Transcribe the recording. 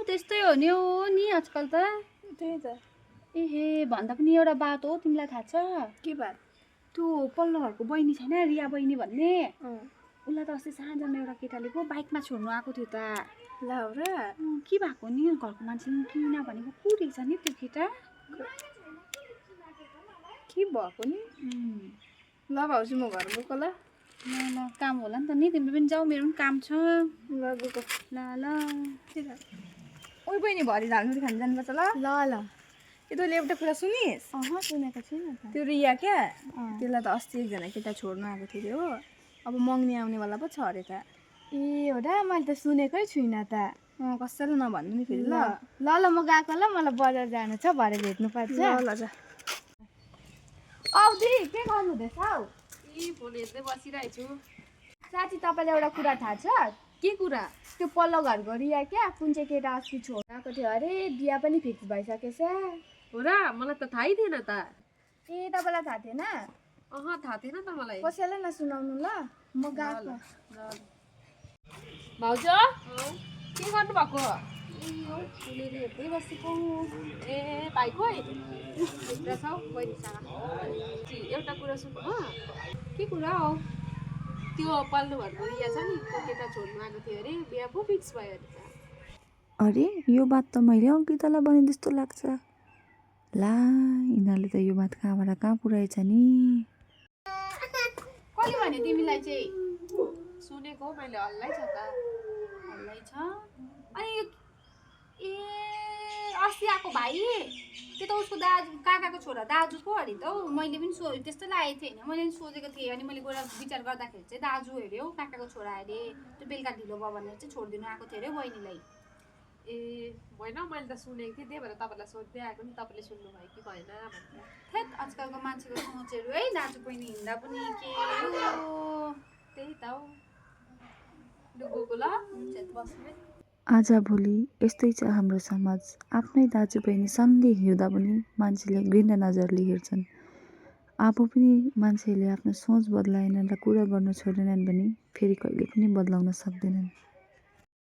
त्यस्तै हो नि नि आजकल त त्यही त एहे भन्दा पनि एउटा बात हो तिमीलाई थाहा छ के बात त्यो पल्लो घरको बहिनी छैन रिया बहिनी भन्ने अँ उसलाई त अस्ति साँझमा एउटा केटाले पो बाइकमा छोड्नु आएको थियो त ला हो र के भएको नि घरको मान्छेले किन भनेको को रहेछ नि त्यो केटा के भएको नि ल भाउजू म घर गएको ल ल काम होला नि त नि तिम्रो पनि जाऊ मेरो पनि काम छ ल गएको ल ल ओइ बहिनी भरि झालमुरी खान जानुपर्छ ल ल ल ए तैँले एउटा कुरा सुनिस् सुनेको छैन त त्यो रिया क्या त्यसलाई त अस्ति एकजना केटा छोड्नु आएको थियो अरे हो अब मग्नी आउनेवाला पो छ अरे त ए हो र मैले त सुनेकै छुइनँ त कसैलाई नभन्नु नि फेरि ल ल ल म गएको ल मलाई बजार जानु छ भरे भेट्नु पर्छ ल जा औ दिदी के गर्नु हुँदैछ हौ फोन हेर्दै बसिरहेको छु साथी तपाईँलाई एउटा कुरा थाहा छ के कुरा त्यो पल्लो घरको रिया क्या कुन चाहिँ केटा अस्ति छोड्नु थियो अरे बिहा पनि फिक्स भइसकेछ हो र मलाई त थाहै थिएन त ए तपाईँलाई थाहा थिएन थाहा थिएन त मलाई कसैलाई नसुनाउनु ल म गएको भाउजू के गर्नु भएको हेर्दै बसेको ए भाइ खोइ एउटा कुरा सुन्नु हो के कुरा हो त्यो पल्लो घरको रिया छ नि त्यो केटा छोड्नु आएको थियो अरे बिहा पो फिक्स भयो अरे त अरे यो बात त मैले अङ्कितालाई भने जस्तो लाग्छ ला यिनीहरूले त यो बात कहाँबाट कहाँ पुऱ्याएछ नि कसले भन्यो तिमीलाई चाहिँ सुनेको मैले हल्लै छ त हल्लै छ अनि ए अस्ति आएको भाइ त्यो त उसको दाजु काकाको छोरा दाजु पो अरे त हौ मैले पनि त्यस्तो लागेको थिएँ होइन मैले पनि सोचेको थिएँ अनि मैले गएर विचार गर्दाखेरि चाहिँ दाजु अरे हौ काकाको छोरा अरे त्यो बेलुका ढिलो भयो भनेर चाहिँ छोडिदिनु आएको थियो अरे बहिनीलाई ए होइन मैले त सुनेको थिएँ त्यही भएर तपाईँलाई सोध्दै आएको नि तपाईँले सुन्नुभयो कि भएन भनेर थेट आजकलको मान्छेको सोचहरू है दाजु बहिनी हिँड्दा पनि के त्यही त हौ डुबोको ल बस्नु आजभोलि यस्तै छ हाम्रो समाज आफ्नै दाजुबहिनी सँगै हिँड्दा पनि मान्छेले घृणा नजरले हेर्छन् आफू पनि मान्छेले आफ्नो सोच बदलाएनन् र कुरा गर्न छोडेनन् भने फेरि कहिले पनि बदलाउन सक्दैनन्